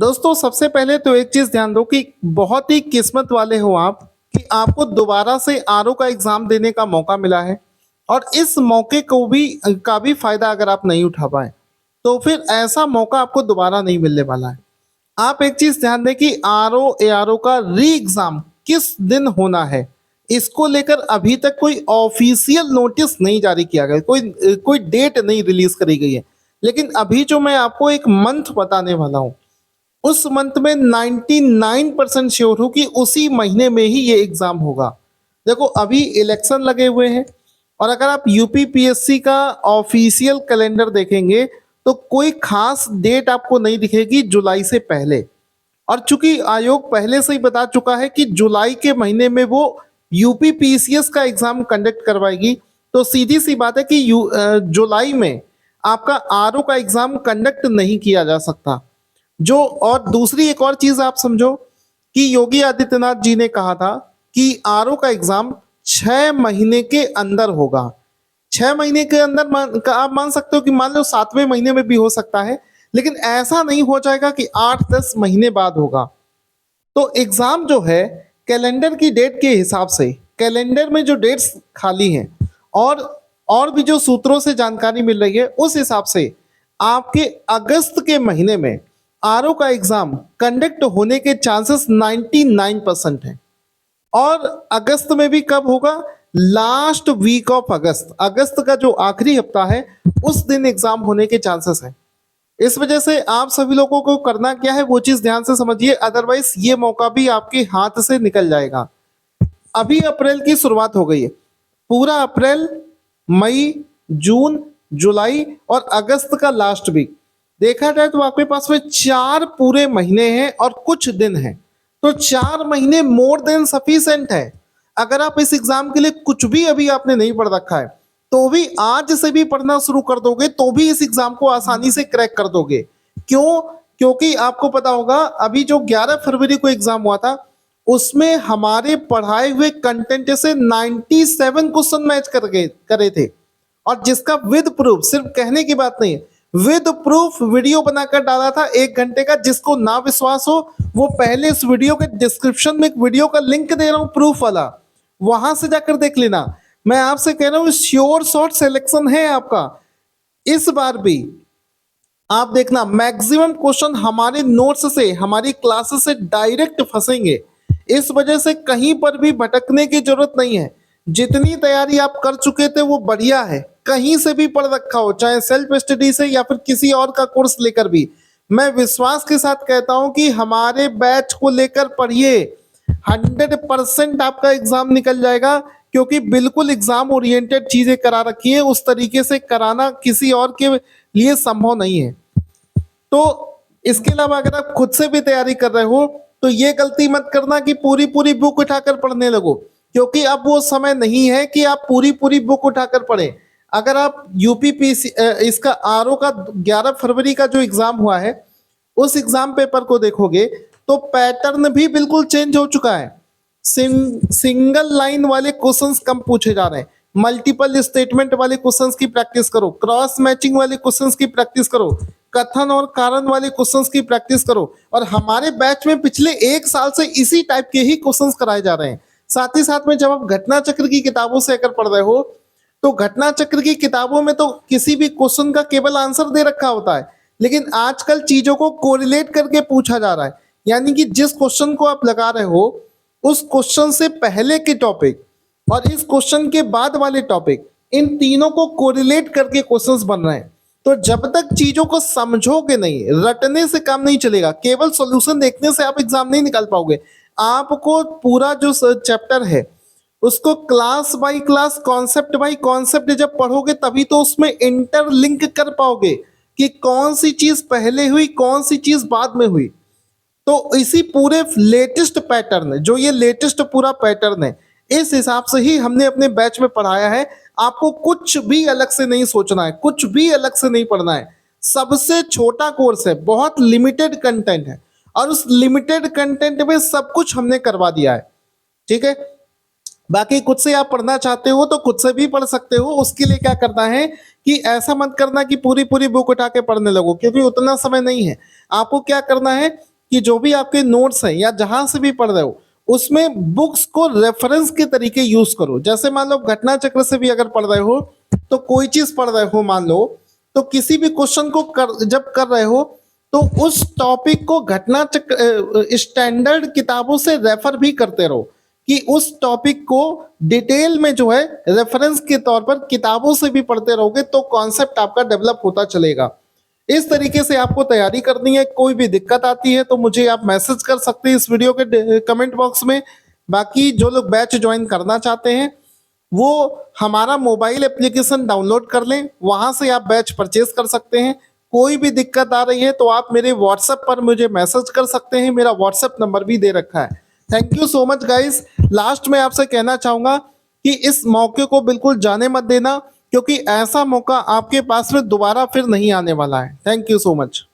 दोस्तों सबसे पहले तो एक चीज ध्यान दो कि बहुत ही किस्मत वाले हो आप कि आपको दोबारा से आरओ का एग्जाम देने का मौका मिला है। और इस मौके को भी का भी फायदा अगर आप नहीं उठा पाए तो फिर ऐसा मौका आपको दोबारा नहीं मिलने वाला है। आप एक चीज ध्यान दें कि आरओ एआरओ का री एग्जाम किस दिन होना है, इसको लेकर अभी तक कोई ऑफिशियल नोटिस नहीं जारी किया गया, कोई कोई डेट नहीं रिलीज करी गई है। लेकिन अभी जो मैं आपको एक मंथ बताने वाला हूँ, उस मंथ में 99% श्योर हूँ कि उसी महीने में ही ये एग्जाम होगा। देखो अभी इलेक्शन लगे हुए हैं और अगर आप यूपी पीएससी का ऑफिशियल कैलेंडर देखेंगे तो कोई खास डेट आपको नहीं दिखेगी जुलाई से पहले। और चूंकि आयोग पहले से ही बता चुका है कि जुलाई के महीने में वो यूपी पीसीएस का एग्जाम कंडक्ट करवाएगी, तो सीधी सी बात है कि जुलाई में आपका आरओ का एग्जाम कंडक्ट नहीं किया जा सकता। जो और दूसरी एक और चीज आप समझो कि योगी आदित्यनाथ जी ने कहा था कि आरओ का एग्जाम 6 महीने के अंदर होगा। 6 महीने के अंदर आप मान सकते हो कि मान लो 7वें महीने में भी हो सकता है, लेकिन ऐसा नहीं हो जाएगा कि 8-10 महीने बाद होगा। तो एग्जाम जो है कैलेंडर की डेट के हिसाब से, कैलेंडर में जो डेट्स खाली हैं और भी जो सूत्रों से जानकारी मिल रही है उस हिसाब से आपके अगस्त के महीने में आरओ का एग्जाम कंडक्ट होने के चांसेस 99% हैं। और अगस्त में भी कब होगा? लास्ट वीक ऑफ अगस्त, अगस्त का जो आखिरी हफ्ता है उस दिन एग्जाम होने के चांसेस हैं। इस वजह से आप सभी लोगों को करना क्या है वो चीज ध्यान से समझिए, अदरवाइज ये मौका भी आपके हाथ से निकल जाएगा। अभी अप्रैल की शुरुआत हो गई है, पूरा अप्रैल, मई, जून, जुलाई और अगस्त का लास्ट वीक देखा जाए तो आपके पास में 4 पूरे महीने हैं और कुछ दिन हैं। तो 4 महीने मोर देन सफिशिएंट है। अगर आप इस एग्जाम के लिए कुछ भी अभी आपने नहीं पढ़ रखा है तो भी आज से भी पढ़ना शुरू कर दोगे तो भी इस एग्जाम को आसानी से क्रैक कर दोगे। क्यों? क्योंकि आपको पता होगा अभी जो 11 फरवरी को एग्जाम हुआ था उसमें हमारे पढ़ाए हुए कंटेंट से 97 क्वेश्चन मैच करे थे। और जिसका विद प्रूफ, सिर्फ कहने की बात नहीं है, विद प्रूफ वीडियो बनाकर डाला था 1 घंटे का। जिसको ना विश्वास हो वो पहले इस वीडियो के डिस्क्रिप्शन में एक वीडियो का लिंक दे रहा हूं प्रूफ वाला, वहां से जाकर देख लेना। मैं आपसे कह रहा हूं श्योर शॉर्ट सिलेक्शन है आपका। इस बार भी आप देखना मैक्सिमम क्वेश्चन हमारे नोट्स से, हमारी क्लासेस से डायरेक्ट फंसेंगे। इस वजह से कहीं पर भी भटकने की जरूरत नहीं है। जितनी तैयारी आप कर चुके थे वो बढ़िया है, कहीं से भी पढ़ रखा हो, चाहे सेल्फ स्टडी से या फिर किसी और का कोर्स लेकर भी। मैं विश्वास के साथ कहता हूं कि हमारे बैच को लेकर पढ़िए, 100% आपका एग्जाम निकल जाएगा। क्योंकि बिल्कुल एग्जाम ओरिएंटेड चीजें करा रखी है, उस तरीके से कराना किसी और के लिए संभव नहीं है। तो इसके अलावा अगर आप खुद से भी तैयारी कर रहे हो तो ये गलती मत करना कि पूरी पूरी बुक उठाकर पढ़ने लगो, क्योंकि अब वो समय नहीं है कि आप पूरी पूरी बुक उठाकर पढ़ें। अगर आप यूपीपीसी इसका आरओ का 11 फरवरी का जो एग्जाम हुआ है उस एग्जाम पेपर को देखोगे तो पैटर्न भी बिल्कुल चेंज हो चुका है। सिंगल लाइन वाले क्वेश्चंस कम पूछे जा रहे हैं, मल्टीपल स्टेटमेंट वाले क्वेश्चंस की प्रैक्टिस करो, क्रॉस मैचिंग वाले क्वेश्चंस की प्रैक्टिस करो, कथन और कारण वाले क्वेश्चंस की प्रैक्टिस करो। और हमारे बैच में पिछले 1 साल से इसी टाइप के ही क्वेश्चंस कराए जा रहे हैं। साथ ही साथ में जब आप घटना चक्र की किताबों से अगर पढ़ रहे हो तो घटना चक्र की किताबों में तो किसी भी क्वेश्चन का केवल आंसर दे रखा होता है, लेकिन आजकल चीजों को कोरिलेट करके पूछा जा रहा है। यानी कि जिस क्वेश्चन को आप लगा रहे हो उस क्वेश्चन से पहले के टॉपिक और इस क्वेश्चन के बाद वाले टॉपिक, इन तीनों को कोरिलेट करके क्वेश्चंस बन रहे हैं। तो जब तक चीजों को समझोगे नहीं, रटने से काम नहीं चलेगा। केवल सॉल्यूशन देखने से आप एग्जाम नहीं निकाल पाओगे। आपको पूरा जो चैप्टर है उसको class by class, concept by concept जब पढ़ोगे तभी तो उसमें इंटरलिंक कर पाओगे कि कौन सी चीज पहले हुई, कौन सी चीज बाद में हुई। तो इसी पूरे लेटेस्ट पैटर्न, जो ये लेटेस्ट पूरा पैटर्न है, इस हिसाब से ही हमने अपने बैच में पढ़ाया है। आपको कुछ भी अलग से नहीं सोचना है, कुछ भी अलग से नहीं पढ़ना है। सबसे छोटा कोर्स है, बहुत लिमिटेड कंटेंट है और उस लिमिटेड कंटेंट में सब कुछ हमने करवा दिया है। ठीक है, बाकी खुद से आप पढ़ना चाहते हो तो खुद से भी पढ़ सकते हो। उसके लिए क्या करना है कि ऐसा मत करना कि पूरी पूरी बुक उठा के पढ़ने लगो, क्योंकि उतना समय नहीं है। आपको क्या करना है कि जो भी आपके नोट्स हैं या जहां से भी पढ़ रहे हो उसमें बुक्स को रेफरेंस के तरीके यूज करो। जैसे मान लो घटना चक्र से भी अगर पढ़ रहे हो तो कोई चीज पढ़ रहे हो मान लो, तो किसी भी क्वेश्चन को जब कर रहे हो तो उस टॉपिक को घटना चक्र स्टैंडर्ड किताबों से रेफर भी करते रहो कि उस टॉपिक को डिटेल में जो है रेफरेंस के तौर पर किताबों से भी पढ़ते रहोगे तो कॉन्सेप्ट आपका डेवलप होता चलेगा। इस तरीके से आपको तैयारी करनी है। कोई भी दिक्कत आती है तो मुझे आप मैसेज कर सकते हैं इस वीडियो के कमेंट बॉक्स में। बाकी जो लोग बैच ज्वाइन करना चाहते हैं वो हमारा मोबाइल एप्लीकेशन डाउनलोड कर लें, वहां से आप बैच परचेज कर सकते हैं। कोई भी दिक्कत आ रही है तो आप मेरे व्हाट्सएप पर मुझे मैसेज कर सकते हैं, मेरा व्हाट्सएप नंबर भी दे रखा है। Thank you so much guys. Last में आपसे कहना चाहूंगा कि इस मौके को बिल्कुल जाने मत देना, क्योंकि ऐसा मौका आपके पास में दोबारा फिर नहीं आने वाला है। Thank you so much.